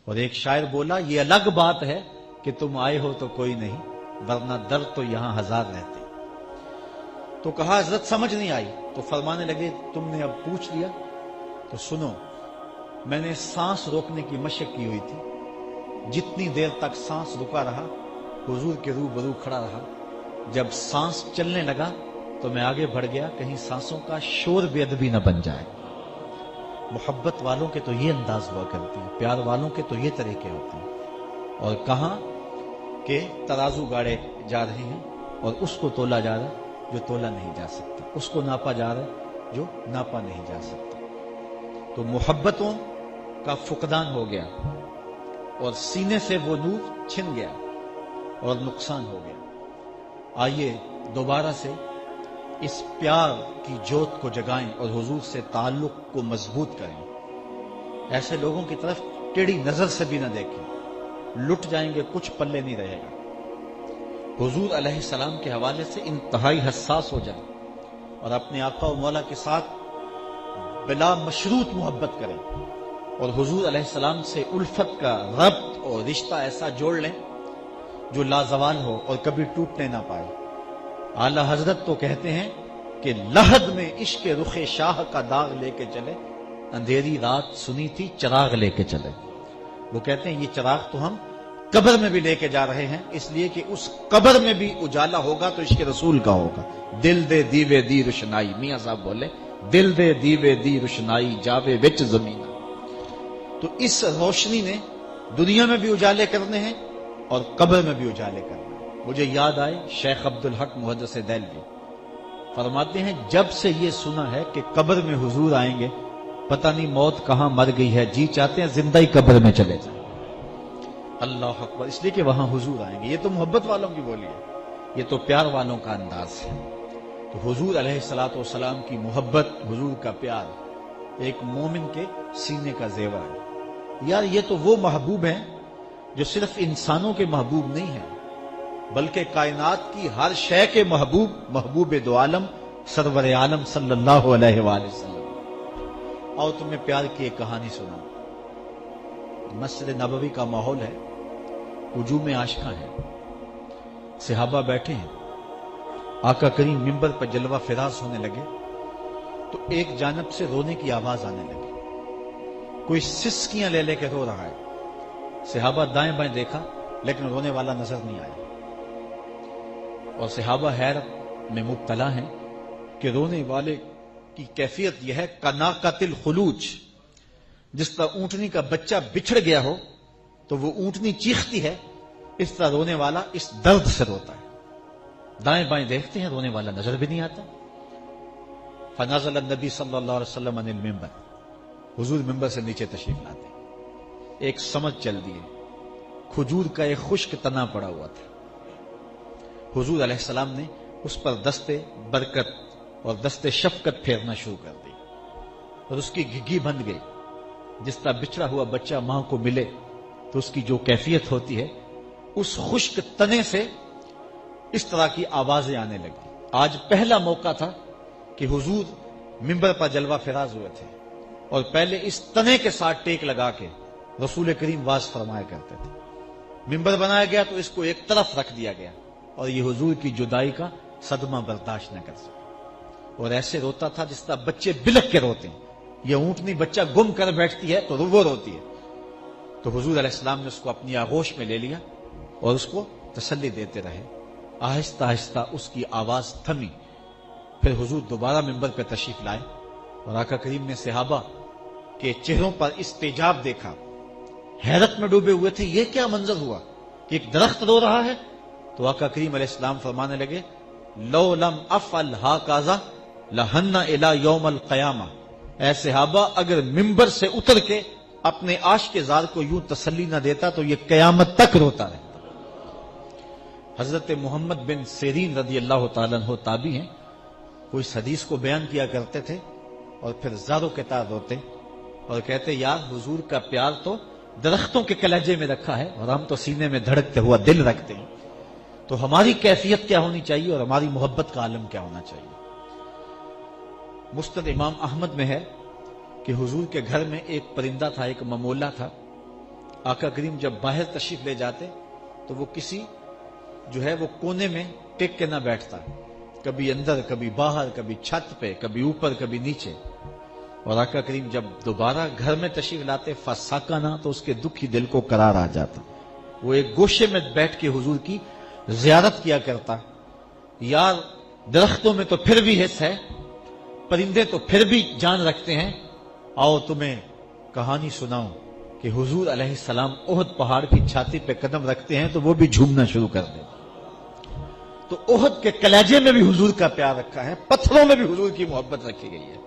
اور ایک شاعر بولا یہ الگ بات ہے کہ تم آئے ہو تو کوئی نہیں، ورنہ در تو یہاں ہزار رہتے۔ تو کہا حضرت سمجھ نہیں آئی، تو فرمانے لگے تم نے اب پوچھ لیا تو سنو، میں نے سانس روکنے کی مشق کی ہوئی تھی، جتنی دیر تک سانس رکا رہا حضور کے روبرو کھڑا رہا، جب سانس چلنے لگا تو میں آگے بڑھ گیا کہیں سانسوں کا شور بے ادبی نہ بن جائے۔ محبت والوں کے تو یہ انداز ہوا کرتی ہے، پیار والوں کے تو یہ طریقے ہوتے ہیں۔ اور کہاں کہ ترازو گاڑے جا رہے ہیں اور اس کو تولا جا رہا ہے جو تولا نہیں جا سکتا، اس کو ناپا جا رہا ہے جو ناپا نہیں جا سکتا۔ تو محبتوں کا فقدان ہو گیا اور سینے سے وہ نور چھن گیا اور نقصان ہو گیا۔ آئیے دوبارہ سے اس پیار کی جوت کو جگائیں اور حضور سے تعلق کو مضبوط کریں۔ ایسے لوگوں کی طرف ٹیڑھی نظر سے بھی نہ دیکھیں، لٹ جائیں گے، کچھ پلے نہیں رہے گا۔ حضور علیہ السلام کے حوالے سے انتہائی حساس ہو جائیں اور اپنے آقا و مولا کے ساتھ بلا مشروط محبت کریں، اور حضور علیہ السلام سے الفت کا ربط اور رشتہ ایسا جوڑ لیں جو لازوال ہو اور کبھی ٹوٹنے نہ پائے۔ اعلی حضرت تو کہتے ہیں کہ لحد میں عشق رخ شاہ کا داغ لے کے چلے، اندھیری رات سنی تھی چراغ لے کے چلے۔ وہ کہتے ہیں یہ چراغ تو ہم قبر میں بھی لے کے جا رہے ہیں، اس لیے کہ اس قبر میں بھی اجالا ہوگا تو عشق رسول کا ہوگا۔ دل دے دیوے دی روشنائی، میاں صاحب بولے دل دے دیوے دی روشنائی جاوے وچ زمین۔ تو اس روشنی نے دنیا میں بھی اجالے کرنے ہیں اور قبر میں بھی اجالے کرنے ہیں۔ مجھے یاد آئے شیخ عبدالحق محدث دہلوی فرماتے ہیں جب سے یہ سنا ہے کہ قبر میں حضور آئیں گے، پتہ نہیں موت کہاں مر گئی ہے، جی چاہتے ہیں زندہ ہی قبر میں چلے جائیں۔ اللہ اکبر، اس لیے کہ وہاں حضور آئیں گے۔ یہ تو محبت والوں کی بولی ہے، یہ تو پیار والوں کا انداز ہے۔ تو حضور علیہ الصلوۃ والسلام کی محبت، حضور کا پیار ایک مومن کے سینے کا زیور ہے۔ یار یہ تو وہ محبوب ہیں جو صرف انسانوں کے محبوب نہیں ہیں، بلکہ کائنات کی ہر شے کے محبوب، محبوب دو عالم سرور عالم صلی اللہ علیہ وآلہ وسلم۔ اور تمہیں پیار کی ایک کہانی سنا۔ مسجد نبوی کا ماحول ہے، ہجوم عاشقاں ہیں، صحابہ بیٹھے ہیں، آقا کریم منبر پر جلوہ فراز ہونے لگے تو ایک جانب سے رونے کی آواز آنے لگی، کوئی سسکیاں لے لے کے رو رہا ہے۔ صحابہ دائیں بائیں دیکھا لیکن رونے والا نظر نہیں آیا، اور صحابہ حیرت میں مبتلا ہیں کہ رونے والے کی کیفیت یہ ہے کناقۃ الخلوج، جس طرح اونٹنی کا بچہ بچھڑ گیا ہو تو وہ اونٹنی چیختی ہے، اس طرح رونے والا اس درد سے روتا ہے۔ دائیں بائیں دیکھتے ہیں، رونے والا نظر بھی نہیں آتا۔ فنزل النبی صلی اللہ علیہ وسلم عن المنبر، حضور منبر سے نیچے تشریف لاتے، ایک سمجھ چل دیے، کھجور کا ایک خشک تنا پڑا ہوا تھا۔ حضور علیہ السلام نے اس پر دستے برکت اور دستے شفقت پھیرنا شروع کر دی اور اس کی گھگی بند گئی۔ جس طرح بچھڑا ہوا بچہ ماں کو ملے تو اس کی جو کیفیت ہوتی ہے، اس خشک تنے سے اس طرح کی آوازیں آنے لگی۔ آج پہلا موقع تھا کہ حضور منبر پر جلوہ فراز ہوئے تھے اور پہلے اس تنے کے ساتھ ٹیک لگا کے رسول کریم واز فرمایا کرتے تھے۔ منبر بنایا گیا تو اس کو ایک طرف رکھ دیا گیا اور یہ حضور کی جدائی کا صدمہ برداشت نہ کر سکے، اور ایسے روتا تھا جس طرح بچے بلک کے روتے ہیں۔ یہ اونٹنی بچہ گم کر بیٹھتی ہے تو وہ روتی ہے، تو حضور علیہ السلام نے اس کو اپنی آغوش میں لے لیا اور اس کو تسلی دیتے رہے۔ آہستہ آہستہ اس کی آواز تھمی، پھر حضور دوبارہ منبر پہ تشریف لائے اور آقا کریم نے صحابہ کے چہروں پر استعجاب دیکھا، حیرت میں ڈوبے ہوئے تھے، یہ کیا منظر ہوا کہ ایک درخت رو رہا ہے؟ تو آقا کریم علیہ السلام فرمانے لگے لو لم افعل ہاکذا لہن الی یوم القیامہ، اے صحابہ اگر منبر سے اتر کے اپنے عاشق زار کو یوں تسلی نہ دیتا تو یہ قیامت تک روتا رہتا۔ حضرت محمد بن سیرین رضی اللہ تعالیٰ عنہ تابعی ہیں، وہ اس حدیث کو بیان کیا کرتے تھے اور پھر زاروں کے تار روتے اور کہتے یار حضور کا پیار تو درختوں کے کلیجے میں رکھا ہے اور ہم تو سینے میں دھڑکتے ہوا دل رکھتے ہیں، تو ہماری کیفیت کیا ہونی چاہیے اور ہماری محبت کا عالم کیا ہونا چاہیے۔ مسند امام احمد میں ہے کہ حضور کے گھر میں ایک پرندہ تھا، ایک ممولہ تھا، آقا کریم جب باہر تشریف لے جاتے تو وہ کسی جو ہے وہ کونے میں ٹیک کے نہ بیٹھتا، کبھی اندر کبھی باہر، کبھی چھت پہ کبھی اوپر کبھی نیچے. اور آقا کریم جب دوبارہ گھر میں تشریف لاتے فساکنا تو اس کے دکھی دل کو قرار آ جاتا. وہ ایک گوشے میں بیٹھ کے حضور کی زیارت کیا کرتا. یار درختوں میں تو پھر بھی حص ہے، پرندے تو پھر بھی جان رکھتے ہیں، آؤ تمہیں کہانی سناؤں کہ حضور علیہ السلام احد پہاڑ کی چھاتی پہ قدم رکھتے ہیں تو وہ بھی جھومنا شروع کر دیں. تو احد کے کلیجے میں بھی حضور کا پیار رکھا ہے، پتھروں میں بھی حضور کی محبت رکھی گئی ہے.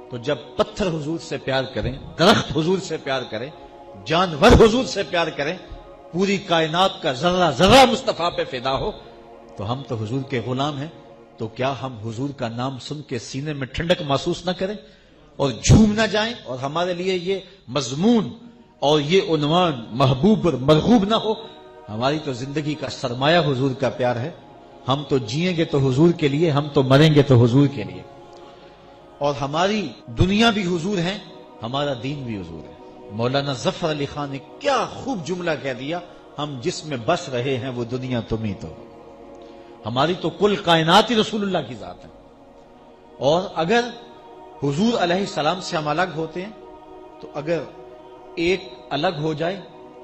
تو جب پتھر حضور سے پیار کریں، درخت حضور سے پیار کریں، جانور حضور سے پیار کریں، پوری کائنات کا ذرہ ذرہ مصطفیٰ پہ فدا ہو، تو ہم تو حضور کے غلام ہیں. تو کیا ہم حضور کا نام سن کے سینے میں ٹھنڈک محسوس نہ کریں اور جھوم نہ جائیں، اور ہمارے لیے یہ مضمون اور یہ عنوان محبوب اور مرغوب نہ ہو؟ ہماری تو زندگی کا سرمایہ حضور کا پیار ہے. ہم تو جئیں گے تو حضور کے لیے، ہم تو مریں گے تو حضور کے لیے. اور ہماری دنیا بھی حضور ہے، ہمارا دین بھی حضور ہے. مولانا ظفر علی خان نے کیا خوب جملہ کہہ دیا، ہم جس میں بس رہے ہیں وہ دنیا تم ہی تو. ہماری تو کل کائنات ہی رسول اللہ کی ذات ہے. اور اگر حضور علیہ السلام سے ہم الگ ہوتے ہیں تو اگر ایک الگ ہو جائے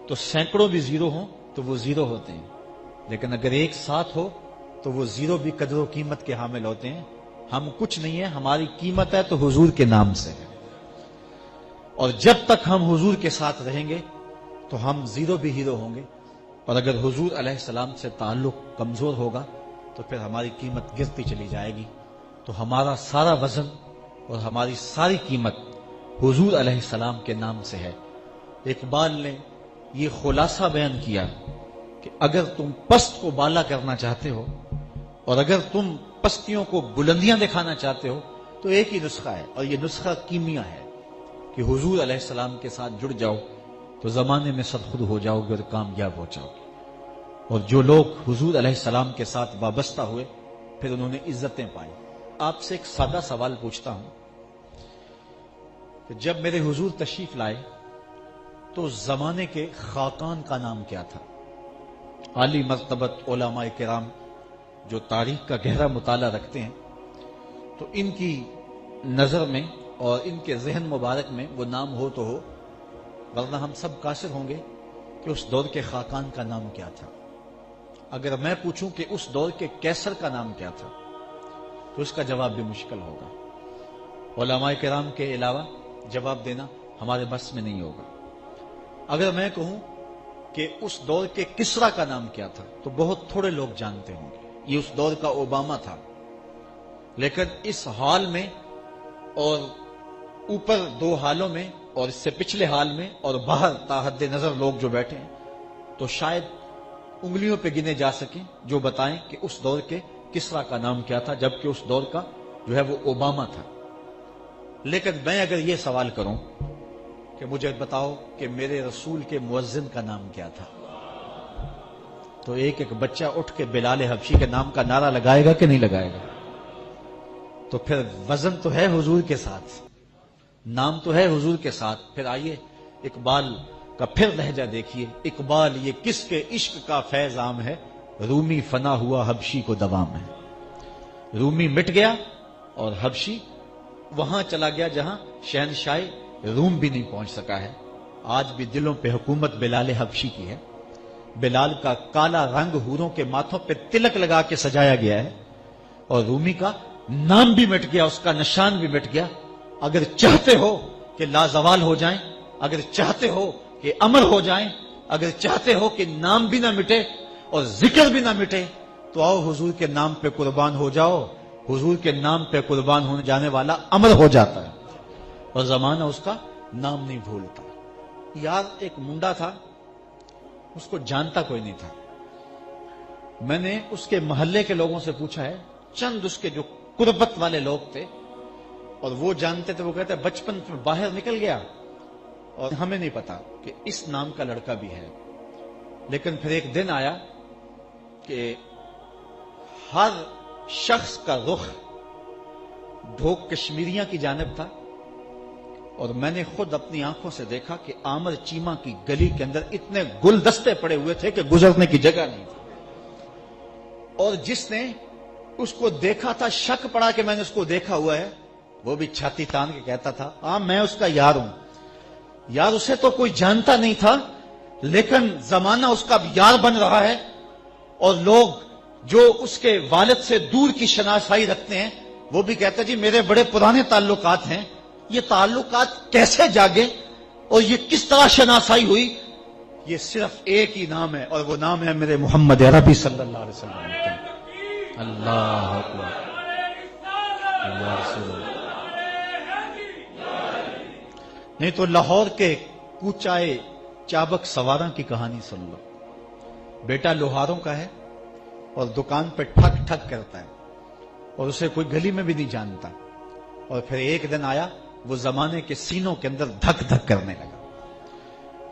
تو سینکڑوں بھی زیرو ہوں تو وہ زیرو ہوتے ہیں، لیکن اگر ایک ساتھ ہو تو وہ زیرو بھی قدر و قیمت کے حامل ہوتے ہیں. ہم کچھ نہیں ہیں، ہماری قیمت ہے تو حضور کے نام سے ہے. اور جب تک ہم حضور کے ساتھ رہیں گے تو ہم زیرو بھی ہیرو ہوں گے. اور اگر حضور علیہ السلام سے تعلق کمزور ہوگا تو پھر ہماری قیمت گرتی چلی جائے گی. تو ہمارا سارا وزن اور ہماری ساری قیمت حضور علیہ السلام کے نام سے ہے. اقبال نے یہ خلاصہ بیان کیا کہ اگر تم پست کو بالا کرنا چاہتے ہو اور اگر تم پستیوں کو بلندیاں دکھانا چاہتے ہو تو ایک ہی نسخہ ہے، اور یہ نسخہ کیمیا ہے کہ حضور علیہ السلام کے ساتھ جڑ جاؤ تو زمانے میں سرخود ہو جاؤ گے اور کامیاب ہو جاؤ گے. اور جو لوگ حضور علیہ السلام کے ساتھ وابستہ ہوئے پھر انہوں نے عزتیں پائیں. آپ سے ایک سادہ سوال پوچھتا ہوں کہ جب میرے حضور تشریف لائے تو زمانے کے خاقان کا نام کیا تھا؟ عالی مرتبت علماء کرام جو تاریخ کا گہرا مطالعہ رکھتے ہیں تو ان کی نظر میں اور ان کے ذہن مبارک میں وہ نام ہو تو ہو، ورنہ ہم سب قاصر ہوں گے کہ اس دور کے خاقان کا نام کیا تھا. اگر میں پوچھوں کہ اس دور کے کیسر کا نام کیا تھا تو اس کا جواب بھی مشکل ہوگا. علماء کرام کے علاوہ جواب دینا ہمارے بس میں نہیں ہوگا. اگر میں کہوں کہ اس دور کے کسرا کا نام کیا تھا تو بہت تھوڑے لوگ جانتے ہوں گے. یہ اس دور کا اوباما تھا. لیکن اس حال میں اور اوپر دو حالوں میں اور اس سے پچھلے حال میں اور باہر تاحد نظر لوگ جو بیٹھے ہیں تو شاید انگلیوں پہ گنے جا سکیں جو بتائیں کہ اس دور کے کسرا کا نام کیا تھا، جبکہ اس دور کا جو ہے وہ اوباما تھا. لیکن میں اگر یہ سوال کروں کہ مجھے بتاؤ کہ میرے رسول کے مؤذن کا نام کیا تھا، تو ایک ایک بچہ اٹھ کے بلال حبشی کے نام کا نعرہ لگائے گا کہ نہیں لگائے گا؟ تو پھر وزن تو ہے حضور کے ساتھ، نام تو ہے حضور کے ساتھ. پھر آئیے اقبال کا پھر لہجہ دیکھیے. اقبال یہ کس کے عشق کا فیض عام ہے، رومی فنا ہوا حبشی کو دوام ہے. رومی مٹ گیا اور حبشی وہاں چلا گیا جہاں شہنشاہی روم بھی نہیں پہنچ سکا ہے. آج بھی دلوں پہ حکومت بلال حبشی کی ہے. بلال کا کالا رنگ حوروں کے ماتھوں پہ تلک لگا کے سجایا گیا ہے، اور رومی کا نام بھی مٹ گیا، اس کا نشان بھی مٹ گیا. اگر چاہتے ہو کہ لازوال ہو جائیں، اگر چاہتے ہو کہ امر ہو جائیں، اگر چاہتے ہو کہ نام بھی نہ مٹے اور ذکر بھی نہ مٹے تو آؤ حضور کے نام پہ قربان ہو جاؤ. حضور کے نام پہ قربان ہونے جانے والا امر ہو جاتا ہے اور زمانہ اس کا نام نہیں بھولتا. یار ایک منڈا تھا، اس کو جانتا کوئی نہیں تھا. میں نے اس کے محلے کے لوگوں سے پوچھا ہے، چند اس کے جو قربت والے لوگ تھے اور وہ جانتے تھے، وہ کہتے ہیں بچپن میں باہر نکل گیا اور ہمیں نہیں پتا کہ اس نام کا لڑکا بھی ہے. لیکن پھر ایک دن آیا کہ ہر شخص کا رخ ڈھوک کشمیریاں کی جانب تھا اور میں نے خود اپنی آنکھوں سے دیکھا کہ آمر چیمہ کی گلی کے اندر اتنے گلدستے پڑے ہوئے تھے کہ گزرنے کی جگہ نہیں تھی. اور جس نے اس کو دیکھا تھا، شک پڑا کہ میں نے اس کو دیکھا ہوا ہے، وہ بھی چھاتی تان کے کہتا تھا ہاں میں اس کا یار ہوں. یار اسے تو کوئی جانتا نہیں تھا، لیکن زمانہ اس کا یار بن رہا ہے، اور لوگ جو اس کے والد سے دور کی شناسائی رکھتے ہیں وہ بھی کہتے ہیں جی میرے بڑے پرانے تعلقات ہیں. یہ تعلقات کیسے جاگے اور یہ کس طرح شناسائی ہوئی؟ یہ صرف ایک ہی نام ہے، اور وہ نام ہے میرے محمد عربی صلی اللہ علیہ وسلم. اللہ اکبر، یا رسول اللہ. نہیں تو لاہور کے کوچائے چابک سواراں کی کہانی سن لو. بیٹا لوہاروں کا ہے اور دکان پہ ٹھک ٹھک کرتا ہے اور اسے کوئی گلی میں بھی نہیں جانتا. اور پھر ایک دن آیا، وہ زمانے کے سینوں کے اندر دھک دھک کرنے لگا.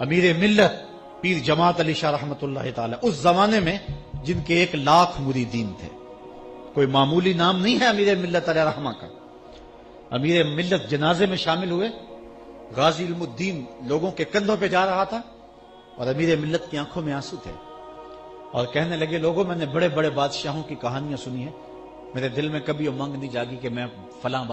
امیر ملت پیر جماعت علی شاہ رحمت اللہ تعالی، اس زمانے میں جن کے 1,00,000 مریدین تھے، کوئی معمولی نام نہیں ہے امیر ملت علیہ رحمہ کا. امیر ملت جنازے میں شامل ہوئے، غازی علم الدین لوگوں کے کندھوں پہ جا رہا تھا اور امیر ملت کی آنکھوں میں آنسو تھے، اور کہنے لگے لوگوں میں نے بڑے بڑے بادشاہوں کی کہانیاں سنی ہیں، میرے دل میں کبھی امنگ نہیں جاگی کہ میں فلاں